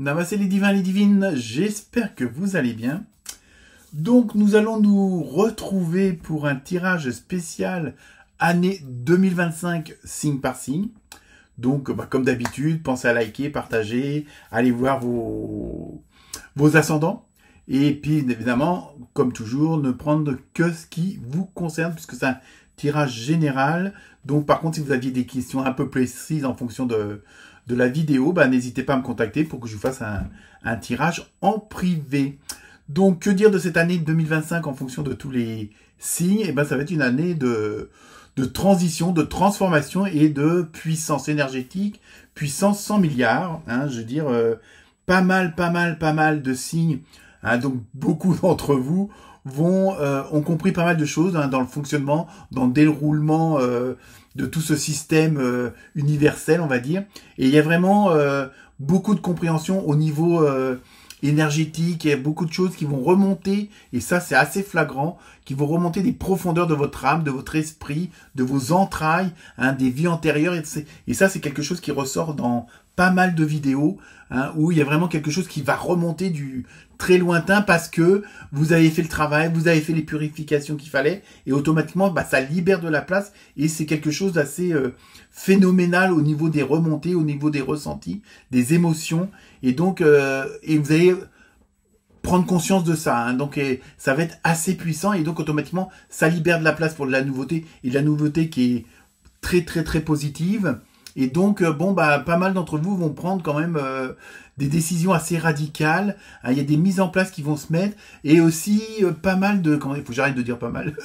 Namasté les divins, les divines, j'espère que vous allez bien. Donc nous allons nous retrouver pour un tirage spécial année 2025 signe par signe. Donc comme d'habitude, pensez à liker, partager, allez voir vos ascendants. Et puis évidemment, comme toujours, ne prendre que ce qui vous concerne puisque c'est un tirage général. Donc par contre, si vous aviez des questions un peu précises en fonction de la vidéo, n'hésitez pas à me contacter pour que je vous fasse un tirage en privé. Donc, que dire de cette année 2025 en fonction de tous les signes? Ça va être une année de transition, de transformation et de puissance énergétique, puissance 100 milliards. Je veux dire, pas mal de signes. Donc, beaucoup d'entre vous ont compris pas mal de choses dans le fonctionnement, dans le déroulement de tout ce système universel, on va dire. Et il y a vraiment beaucoup de compréhension au niveau énergétique. Il y a beaucoup de choses qui vont remonter, et ça c'est assez flagrant, qui vont remonter des profondeurs de votre âme, de votre esprit, de vos entrailles, des vies antérieures. Et ça c'est quelque chose qui ressort dans pas mal de vidéos, où il y a vraiment quelque chose qui va remonter du très lointain parce que vous avez fait le travail, vous avez fait les purifications qu'il fallait, et automatiquement ça libère de la place, et c'est quelque chose d'assez phénoménal au niveau des remontées, au niveau des ressentis, des émotions, et donc et vous allez prendre conscience de ça, donc ça va être assez puissant, et donc automatiquement ça libère de la place pour de la nouveauté, et de la nouveauté qui est très positive. Et donc, pas mal d'entre vous vont prendre quand même des décisions assez radicales. Il y a des mises en place qui vont se mettre, et aussi pas mal de, il faut que j'arrête de dire pas mal,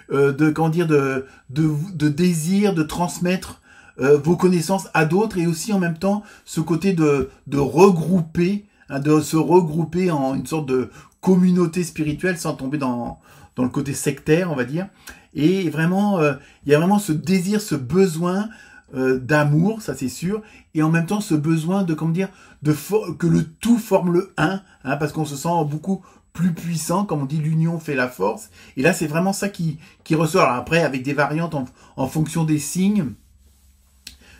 de désir de transmettre vos connaissances à d'autres, et aussi en même temps ce côté de regrouper, de se regrouper en une sorte de communauté spirituelle sans tomber dans le côté sectaire, on va dire. Et vraiment, il y a vraiment ce désir, ce besoin d'amour, ça c'est sûr, et en même temps ce besoin de que le tout forme le un, parce qu'on se sent beaucoup plus puissant, comme on dit, l'union fait la force, et là c'est vraiment ça qui ressort. Alors après, avec des variantes en fonction des signes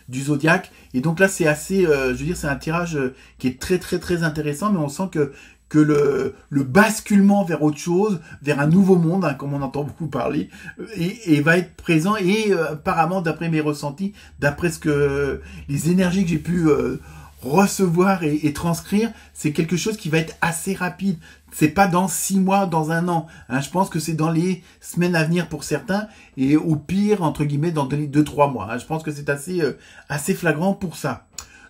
du zodiaque, et donc là c'est assez, je veux dire, c'est un tirage qui est très intéressant, mais on sent que le basculement vers autre chose, vers un nouveau monde, comme on entend beaucoup parler, et va être présent. Et apparemment, d'après mes ressentis, d'après les énergies que j'ai pu recevoir et transcrire, c'est quelque chose qui va être assez rapide. C'est pas dans 6 mois, dans 1 an. Je pense que c'est dans les semaines à venir pour certains, et au pire, entre guillemets, dans 2-3 mois. Je pense que c'est assez flagrant pour ça.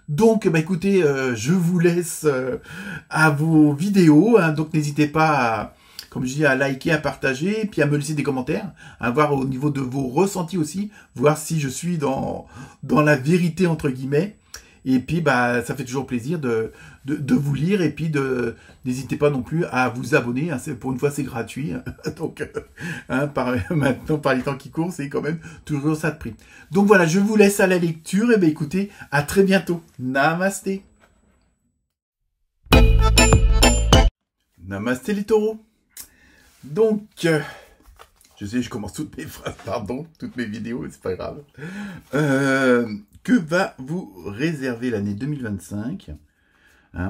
Donc, écoutez, je vous laisse à vos vidéos. Donc, n'hésitez pas, comme je dis, à liker, à partager, puis à me laisser des commentaires, à voir au niveau de vos ressentis aussi, voir si je suis dans la vérité, entre guillemets. Et puis, ça fait toujours plaisir de vous lire, et puis n'hésitez pas non plus à vous abonner. Pour une fois, c'est gratuit. Donc, maintenant, par les temps qui courent, c'est quand même toujours ça de prix. Donc voilà, je vous laisse à la lecture. Et écoutez, à très bientôt. Namasté. Namasté les taureaux. Donc, je sais, je commence toutes mes phrases, pardon, toutes mes vidéos, c'est pas grave. Que va vous réserver l'année 2025 ?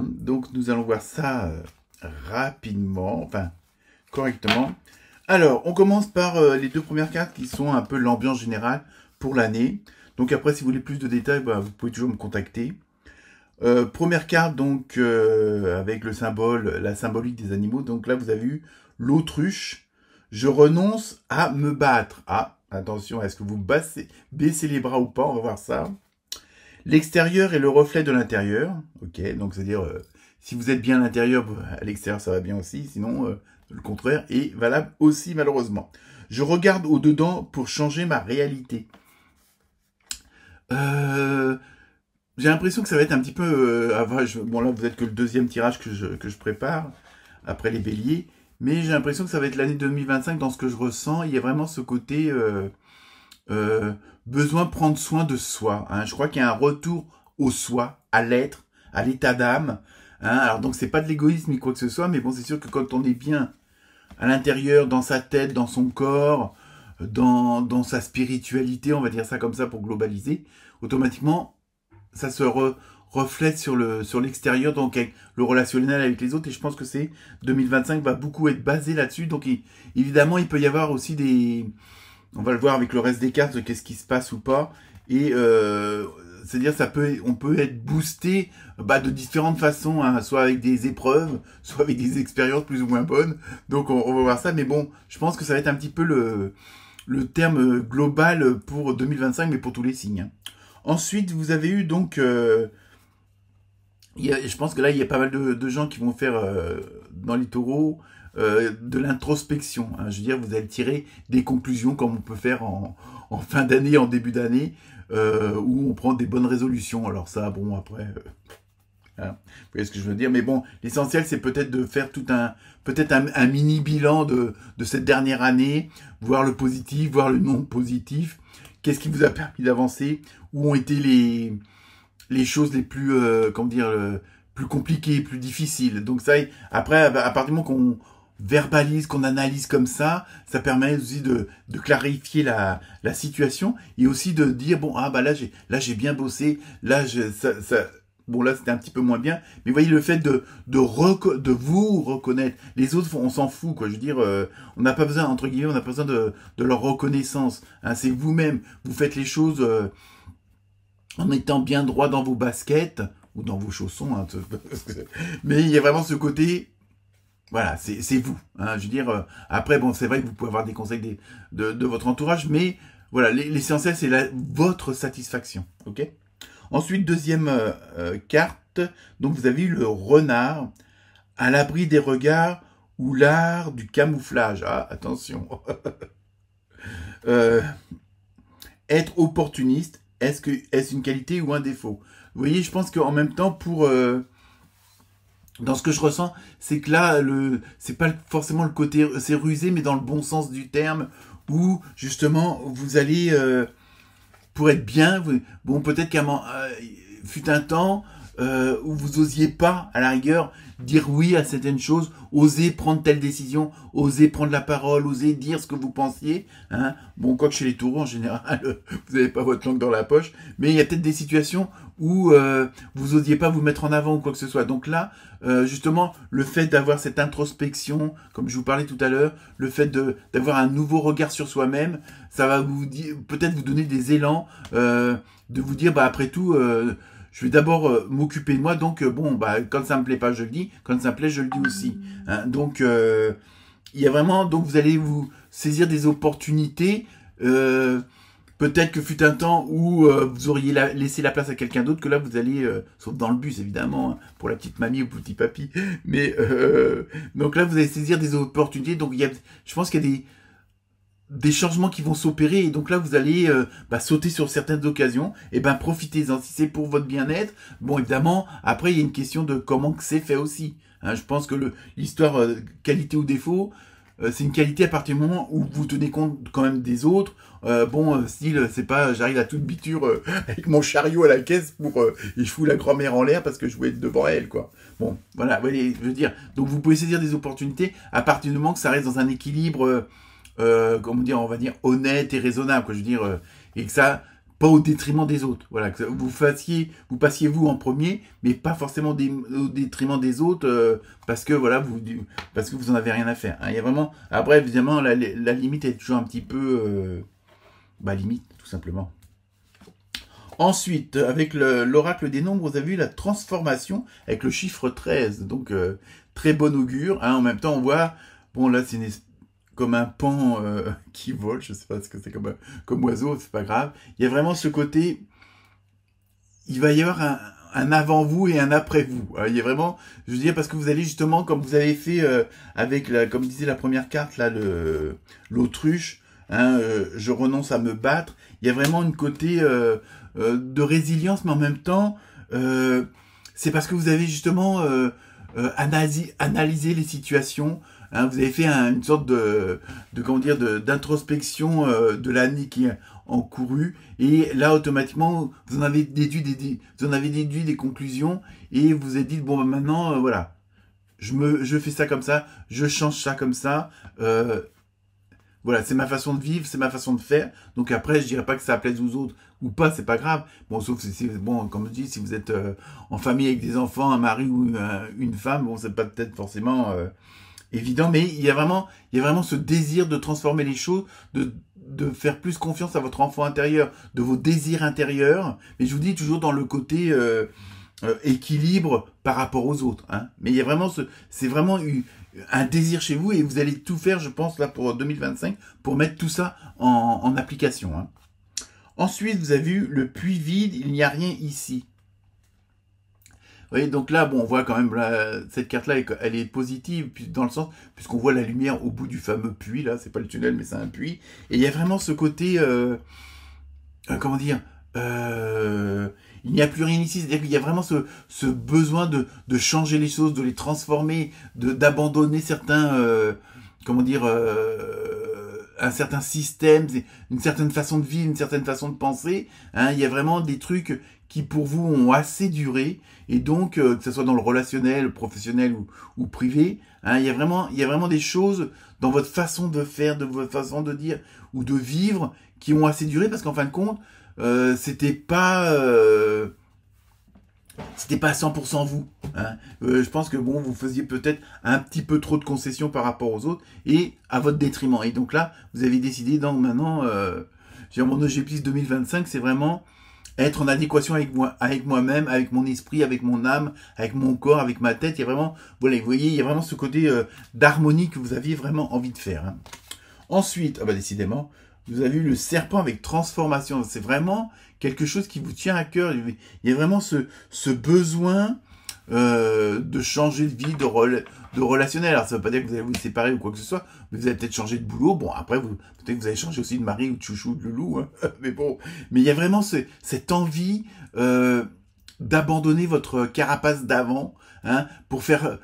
Donc, nous allons voir ça rapidement, enfin, correctement. Alors, on commence par les 2 premières cartes qui sont un peu l'ambiance générale pour l'année. Donc après, si vous voulez plus de détails, vous pouvez toujours me contacter. Première carte, donc, avec la symbolique des animaux. Donc là, vous avez eu l'autruche. Je renonce à me battre. Attention, est-ce que vous baissez les bras ou pas? On va voir ça. L'extérieur est le reflet de l'intérieur. Ok, donc c'est-à-dire, si vous êtes bien à l'intérieur, à l'extérieur, ça va bien aussi. Sinon, le contraire est valable aussi, malheureusement. Je regarde au-dedans pour changer ma réalité. J'ai l'impression que ça va être un petit peu... bon, là, vous êtes que le 2e tirage que je prépare, après les béliers. Mais j'ai l'impression que ça va être l'année 2025 dans ce que je ressens. Il y a vraiment ce côté besoin de prendre soin de soi. Je crois qu'il y a un retour au soi, à l'être, à l'état d'âme. Alors donc c'est pas de l'égoïsme ni quoi que ce soit, mais bon, c'est sûr que quand on est bien à l'intérieur, dans sa tête, dans son corps, dans sa spiritualité, on va dire ça comme ça pour globaliser, automatiquement ça se reflète sur l'extérieur, donc avec le relationnel avec les autres. Et je pense que 2025 va beaucoup être basé là-dessus. Donc évidemment, il peut y avoir aussi on va le voir avec le reste des cartes, qu'est-ce qui se passe ou pas. Et c'est-à-dire on peut être boosté de différentes façons, hein, soit avec des épreuves, soit avec des expériences plus ou moins bonnes. Donc on va voir ça. Mais bon, je pense que ça va être un petit peu le terme global pour 2025, mais pour tous les signes. Ensuite, vous avez eu donc... je pense que là, il y a pas mal de gens qui vont faire dans les taureaux de l'introspection. Hein. Je veux dire, vous allez tirer des conclusions comme on peut faire en fin d'année, en début d'année, où on prend des bonnes résolutions. Alors ça, bon, après... Hein, vous voyez ce que je veux dire, mais bon, l'essentiel c'est peut-être de faire peut-être un mini bilan de cette dernière année, voir le positif, voir le non positif, qu'est-ce qui vous a permis d'avancer, où ont été les choses les plus, plus compliquées, plus difficiles. Donc ça, après, à partir du moment qu'on verbalise, qu'on analyse comme ça permet aussi de clarifier la situation et aussi de dire, bon, là j'ai bien bossé, bon, là, c'était un petit peu moins bien. Mais vous voyez, le fait de vous reconnaître. Les autres, on s'en fout, quoi. Je veux dire, on n'a pas besoin, entre guillemets, on n'a pas besoin de leur reconnaissance. Hein, c'est vous-même. Vous faites les choses en étant bien droit dans vos baskets ou dans vos chaussons. Hein, mais il y a vraiment ce côté... Voilà, c'est vous. Hein, je veux dire, après, bon, c'est vrai que vous pouvez avoir des conseils de votre entourage, mais voilà, l'essentiel, c'est votre satisfaction. OK ? Ensuite, deuxième carte, donc vous avez eu le renard, à l'abri des regards ou l'art du camouflage. Ah, attention. Être opportuniste, est-ce une qualité ou un défaut? Vous voyez, je pense qu'en même temps, dans ce que je ressens, c'est que là, c'est pas forcément le côté, c'est rusé, mais dans le bon sens du terme, où justement, vous allez... pour être bien, bon, peut-être fut un temps où vous osiez pas, à la rigueur, dire oui à certaines choses, oser prendre telle décision, oser prendre la parole, oser dire ce que vous pensiez. Hein. Bon, quoique chez les taureaux, en général, vous n'avez pas votre langue dans la poche, mais il y a peut-être des situations où vous osiez pas vous mettre en avant ou quoi que ce soit. Donc là, justement, le fait d'avoir cette introspection, comme je vous parlais tout à l'heure, le fait d'avoir un nouveau regard sur soi-même, ça va peut-être vous donner des élans de vous dire, après tout, je vais d'abord m'occuper de moi, donc quand ça me plaît pas, je le dis, quand ça me plaît, je le dis aussi. Hein. Donc, il y a vraiment, donc vous allez vous saisir des opportunités. Peut-être que fut un temps où vous auriez laissé la place à quelqu'un d'autre, que là vous allez, sauf dans le bus évidemment, hein, pour la petite mamie ou le petit papy, mais donc là vous allez saisir des opportunités. Donc je pense qu'il y a des changements qui vont s'opérer et donc là vous allez sauter sur certaines occasions et profitez-en si c'est pour votre bien-être. Bon, évidemment, après il y a une question de comment que c'est fait aussi. Hein, je pense que l'histoire qualité ou défaut, c'est une qualité à partir du moment où vous tenez compte quand même des autres. Style, c'est pas j'arrive à toute biture avec mon chariot à la caisse et je fous la grand-mère en l'air parce que je voulais être devant elle, quoi. Bon, voilà, vous voyez, je veux dire. Donc vous pouvez saisir des opportunités à partir du moment que ça reste dans un équilibre on va dire honnête et raisonnable, quoi. Je veux dire, et que ça, pas au détriment des autres. Voilà, que vous passiez vous en premier, mais pas forcément au détriment des autres, parce que voilà, parce que vous en avez rien à faire. Hein. Il y a vraiment, après évidemment, la limite est toujours un petit peu, limite, tout simplement. Ensuite, avec l'oracle des nombres, vous avez vu la transformation avec le chiffre 13. Donc, très bon augure. Hein. En même temps, on voit, bon là, c'est comme un pan qui vole, je sais pas ce que c'est comme oiseau, c'est pas grave. Il y a vraiment ce côté, il va y avoir un avant vous et un après vous. Il y a vraiment, je veux dire, parce que vous allez justement, comme vous avez fait avec, comme disait la première carte, là, l'autruche, hein, je renonce à me battre. Il y a vraiment une côté de résilience, mais en même temps, c'est parce que vous avez justement analysé les situations. Hein, vous avez fait une sorte d'introspection de l'année qui est encourue, et là automatiquement vous en avez déduit des conclusions et vous avez dit bon maintenant voilà, je fais ça comme ça, je change ça comme ça. voilà, c'est ma façon de vivre, c'est ma façon de faire. Donc après, je dirais pas que ça plaise aux autres ou pas, c'est pas grave. Bon, sauf si, bon, comme je dis, si vous êtes en famille avec des enfants, un mari ou une femme, bon, c'est pas peut-être forcément évident, mais il y a vraiment ce désir de transformer les choses, de faire plus confiance à votre enfant intérieur, de vos désirs intérieurs. Mais je vous dis toujours dans le côté équilibre par rapport aux autres. Hein. Mais il y a vraiment c'est vraiment un désir chez vous et vous allez tout faire, je pense, là pour 2025 pour mettre tout ça en application. Hein. Ensuite, vous avez vu le puits vide, il n'y a rien ici. Vous voyez, donc là, bon, on voit quand même, là, cette carte-là, elle est positive, dans le sens, puisqu'on voit la lumière au bout du fameux puits, là, c'est pas le tunnel, mais c'est un puits. Et il y a vraiment ce côté, comment dire, il n'y a plus rien ici, c'est-à-dire qu'il y a vraiment ce besoin de changer les choses, de les transformer, d'abandonner certains, comment dire, un certain système, une certaine façon de vivre, une certaine façon de penser. Hein, il y a vraiment des trucs qui pour vous ont assez duré, et donc que ce soit dans le relationnel, professionnel ou privé, hein, il y a vraiment des choses dans votre façon de faire, de votre façon de dire ou de vivre qui ont assez duré, parce qu'en fin de compte, c'était pas à 100% vous. Hein. Je pense que bon, vous faisiez peut-être un petit peu trop de concessions par rapport aux autres et à votre détriment. Et donc là, vous avez décidé, donc maintenant, mon objectif 2025, c'est vraiment être en adéquation avec moi-même, avec mon esprit, avec mon âme, avec mon corps, avec ma tête. Il y a vraiment, voilà, vous voyez, il y a vraiment ce côté d'harmonie que vous aviez vraiment envie de faire. Hein. Ensuite, décidément, vous avez eu le serpent avec transformation. C'est vraiment quelque chose qui vous tient à cœur. Il y a vraiment ce besoin de changer de vie, de relationnel. Alors ça ne veut pas dire que vous allez vous séparer ou quoi que ce soit, mais vous allez peut-être changer de boulot. Bon, après, peut-être que vous allez changer aussi de mari ou de chouchou, de loulou. Hein. Mais bon, mais il y a vraiment cette envie d'abandonner votre carapace d'avant, hein, pour faire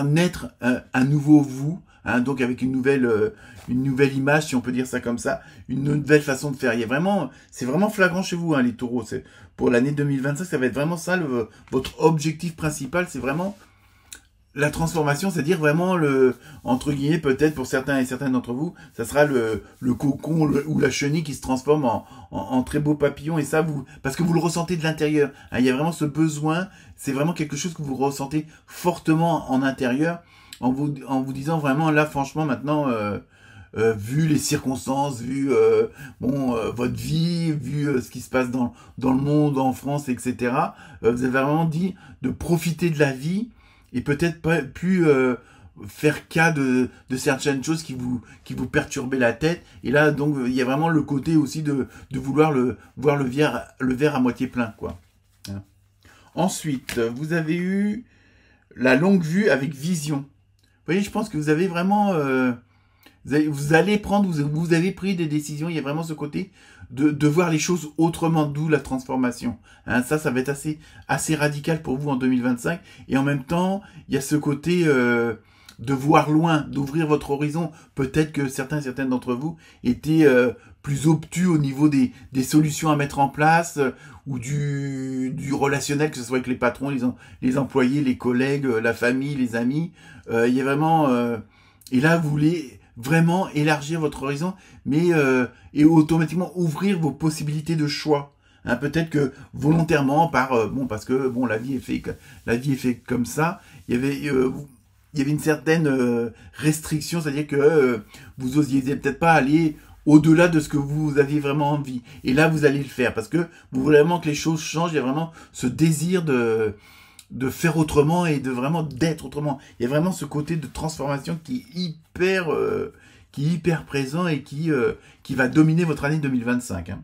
naître un nouveau vous. Hein, donc avec une nouvelle image, si on peut dire ça comme ça, une nouvelle façon de faire. C'est vraiment flagrant chez vous, hein, les taureaux. Pour l'année 2025, ça va être vraiment ça, votre objectif principal, c'est vraiment la transformation, c'est-à-dire vraiment entre guillemets, peut-être pour certains et certaines d'entre vous, ça sera le cocon ou la chenille qui se transforme en très beau papillon, et ça, parce que vous le ressentez de l'intérieur. Hein, il y a vraiment ce besoin, c'est vraiment quelque chose que vous ressentez fortement en intérieur, en vous disant vraiment, là, franchement, maintenant, vu les circonstances, vu votre vie, vu ce qui se passe dans le monde, en France, etc., vous avez vraiment dit de profiter de la vie et peut-être pas plus faire cas de certaines choses qui vous perturbaient la tête. Et là, donc, il y a vraiment le côté aussi de vouloir voir le verre à moitié plein, quoi. Hein. Ensuite, vous avez eu la longue vue avec vision. Vous voyez, je pense que vous avez vraiment... vous avez pris des décisions, il y a vraiment ce côté de voir les choses autrement, d'où la transformation. Hein, ça va être assez radical pour vous en 2025. Et en même temps, il y a ce côté de voir loin, d'ouvrir votre horizon. Peut-être que certains et certaines d'entre vous étaient plus obtus au niveau des solutions à mettre en place, ou du relationnel, que ce soit avec les patrons, les employés, les collègues, la famille, les amis. Il y a vraiment... et là, vous voulez vraiment élargir votre horizon, mais et automatiquement ouvrir vos possibilités de choix. Hein, peut-être que volontairement, parce que la vie est faite comme ça. Il y avait une certaine restriction, c'est-à-dire que vous osiez peut-être pas aller au-delà de ce que vous aviez vraiment envie. Et là, vous allez le faire, parce que vous voulez vraiment que les choses changent. Il y a vraiment ce désir de faire autrement et de vraiment d'être autrement. Il y a vraiment ce côté de transformation qui est hyper présent et qui va dominer votre année 2025. Hein.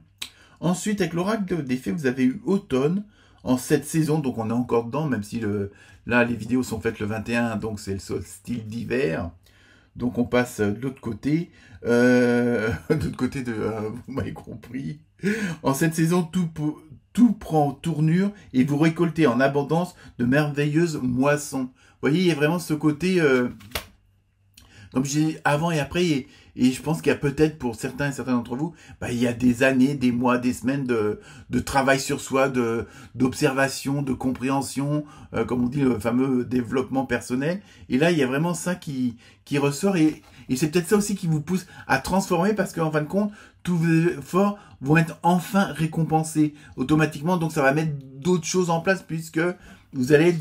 Ensuite, avec l'oracle des fées, vous avez eu automne en cette saison, donc on est encore dedans, même si là les vidéos sont faites le 21, donc c'est le solstice d'hiver. Donc on passe de l'autre côté, vous m'avez compris. En cette saison, tout prend tournure et vous récoltez en abondance de merveilleuses moissons. Vous voyez, il y a vraiment ce côté, comme je disais, avant et après, et je pense qu'il y a peut-être pour certains et certains d'entre vous, bah, il y a des années, des mois, des semaines de travail sur soi, d'observation, de compréhension, comme on dit, le fameux développement personnel. Et là, il y a vraiment ça qui ressort, et c'est peut-être ça aussi qui vous pousse à transformer, parce qu'en fin de compte, tous vos efforts vont être enfin récompensés automatiquement, donc ça va mettre d'autres choses en place, puisque vous allez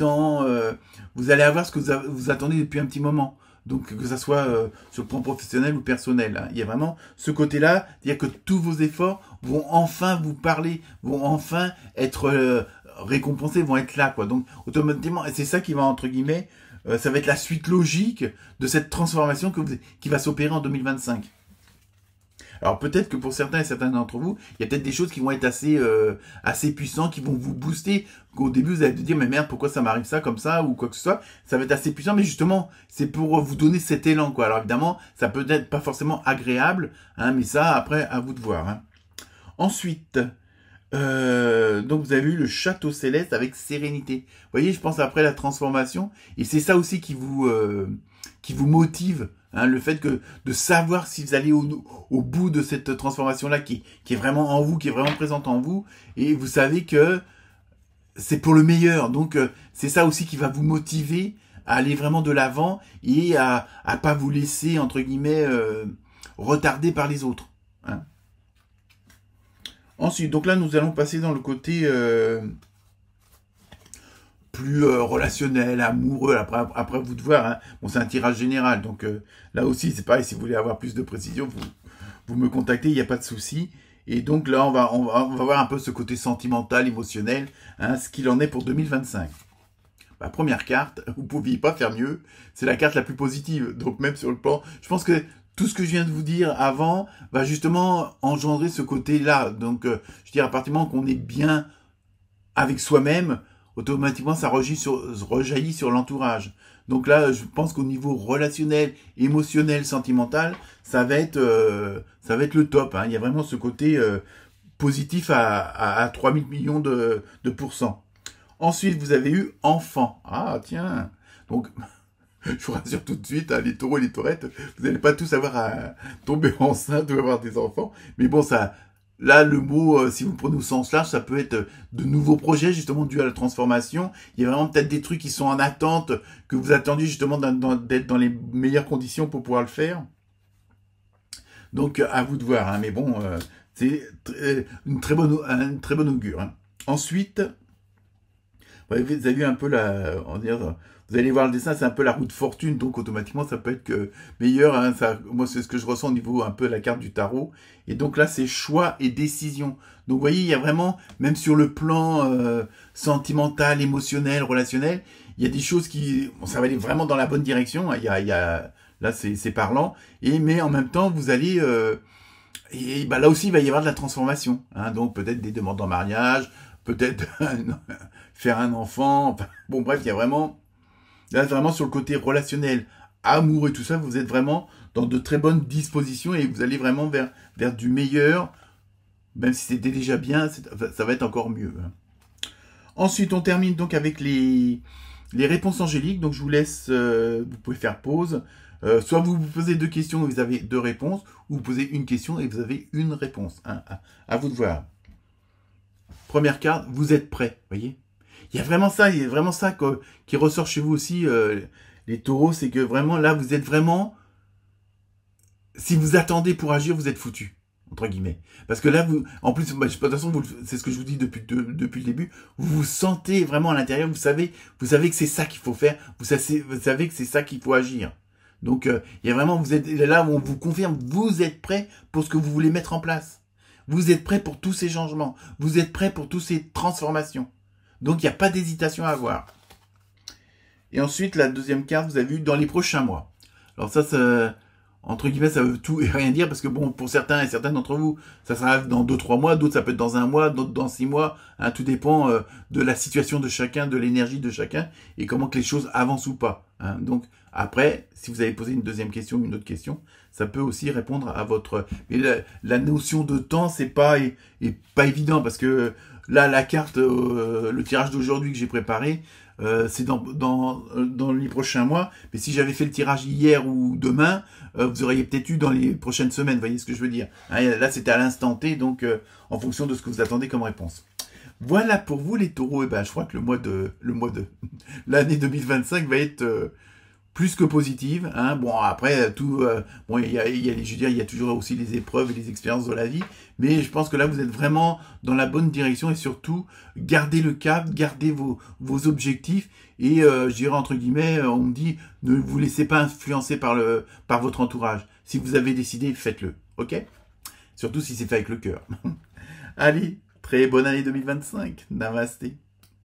vous allez avoir ce que vous attendez depuis un petit moment. Donc que ça soit sur le plan professionnel ou personnel, hein. Il y a vraiment ce côté-là, c'est-à-dire que tous vos efforts vont enfin vous parler, vont enfin être récompensés, vont être là, quoi. Donc automatiquement, et c'est ça qui va, entre guillemets, ça va être la suite logique de cette transformation qui va s'opérer en 2025. Alors peut-être que pour certains et certains d'entre vous, il y a peut-être des choses qui vont être assez puissantes, qui vont vous booster. Au début, vous allez vous dire, mais merde, pourquoi ça m'arrive ça, comme ça, ou quoi que ce soit. Ça va être assez puissant, mais justement, c'est pour vous donner cet élan, quoi. Alors évidemment, ça peut être pas forcément agréable, hein, mais ça, après, à vous de voir, hein. Ensuite, donc vous avez eu le château céleste avec sérénité. Vous voyez, je pense après la transformation, et c'est ça aussi qui vous motive, hein, le fait de savoir si vous allez au bout de cette transformation-là qui est vraiment en vous, qui est vraiment présente en vous, et vous savez que c'est pour le meilleur. Donc c'est ça aussi qui va vous motiver à aller vraiment de l'avant et à pas vous laisser, entre guillemets, retarder par les autres, hein. Ensuite, donc là, nous allons passer dans le côté plus relationnel, amoureux. Après vous de voir, hein. Bon, c'est un tirage général, donc là aussi, c'est pareil. Si vous voulez avoir plus de précision, vous me contactez, il n'y a pas de souci. Et donc là, on va voir un peu ce côté sentimental, émotionnel, hein, ce qu'il en est pour 2025. La première carte, vous ne pouviez pas faire mieux, c'est la carte la plus positive. Donc même sur le plan, je pense que tout ce que je viens de vous dire avant va justement engendrer ce côté-là. Donc je veux dire, à partir du moment qu'on est bien avec soi-même, automatiquement ça rejaillit sur l'entourage. Donc là, je pense qu'au niveau relationnel, émotionnel, sentimental, ça va être le top, hein. Il y a vraiment ce côté positif à 3000 millions de pourcents. Ensuite, vous avez eu enfant. Ah, tiens. Donc, je vous rassure tout de suite, hein, les taureaux et les taurettes, vous n'allez pas tous avoir à tomber enceinte ou avoir des enfants. Mais bon, ça, là, le mot, si vous prenez au sens large, ça peut être de nouveaux projets, justement, dus à la transformation. Il y a vraiment peut-être des trucs qui sont en attente, que vous attendiez justement d'être dans les meilleures conditions pour pouvoir le faire. Donc, à vous de voir, hein. Mais bon, c'est un très bon augure, hein. Ensuite, vous avez vu un peu vous allez voir le dessin, c'est un peu la roue de fortune, donc automatiquement ça peut être que meilleur, hein, moi c'est ce que je ressens au niveau un peu de la carte du tarot. Et donc là c'est choix et décision. Donc vous voyez, il y a vraiment, même sur le plan sentimental, émotionnel, relationnel, il y a des choses ça va aller vraiment dans la bonne direction, hein. Là c'est parlant, mais en même temps vous allez et bah là aussi il va y avoir de la transformation, hein. Donc peut-être des demandes en mariage, peut-être faire un enfant, enfin, bon bref, il y a vraiment, là vraiment sur le côté relationnel, amour et tout ça, vous êtes vraiment dans de très bonnes dispositions et vous allez vraiment vers du meilleur, même si c'était déjà bien, ça va être encore mieux, hein. Ensuite, on termine donc avec les réponses angéliques, donc je vous laisse, vous pouvez faire pause, soit vous vous posez 2 questions et vous avez 2 réponses, ou vous posez une question et vous avez une réponse, hein. À vous de voir. Première carte, vous êtes prêts, voyez. Il y a vraiment ça qui ressort chez vous aussi, les taureaux, c'est que vraiment, là, vous êtes vraiment, si vous attendez pour agir, vous êtes foutus, entre guillemets. Parce que là, en plus, de toute façon, c'est ce que je vous dis depuis le début, vous vous sentez vraiment à l'intérieur, vous savez que c'est ça qu'il faut faire, vous savez que c'est ça qu'il faut agir. Donc, il y a vraiment, vous êtes là où on vous confirme, vous êtes prêts pour ce que vous voulez mettre en place. Vous êtes prêts pour tous ces changements. Vous êtes prêts pour toutes ces transformations. Donc, il n'y a pas d'hésitation à avoir. Et ensuite, la deuxième carte, vous avez vu dans les prochains mois. Alors ça, entre guillemets, ça veut tout et rien dire parce que bon, pour certains et certaines d'entre vous, ça sera dans 2-3 mois, d'autres ça peut être dans 1 mois, d'autres dans 6 mois. Hein, tout dépend de la situation de chacun, de l'énergie de chacun et comment que les choses avancent ou pas. Hein. Donc, Après, si vous avez posé une deuxième question, une autre question, ça peut aussi répondre à votre... Mais la notion de temps, c'est pas évident, parce que là, la carte, le tirage d'aujourd'hui que j'ai préparé, c'est dans les prochains mois. Mais si j'avais fait le tirage hier ou demain, vous auriez peut-être eu dans les prochaines semaines, vous voyez ce que je veux dire. Hein, là, c'était à l'instant T, donc en fonction de ce que vous attendez comme réponse. Voilà pour vous les taureaux. Et ben, je crois que l'année 2025 va être plus que positive. Hein. Bon, après, bon, je veux dire, il y a toujours aussi les épreuves et les expériences de la vie. Mais je pense que là, vous êtes vraiment dans la bonne direction et surtout, gardez le cap, gardez vos objectifs. Et je dirais, entre guillemets, on me dit, ne vous laissez pas influencer par votre entourage. Si vous avez décidé, faites-le. OK? Surtout si c'est fait avec le cœur. Allez, très bonne année 2025. Namasté.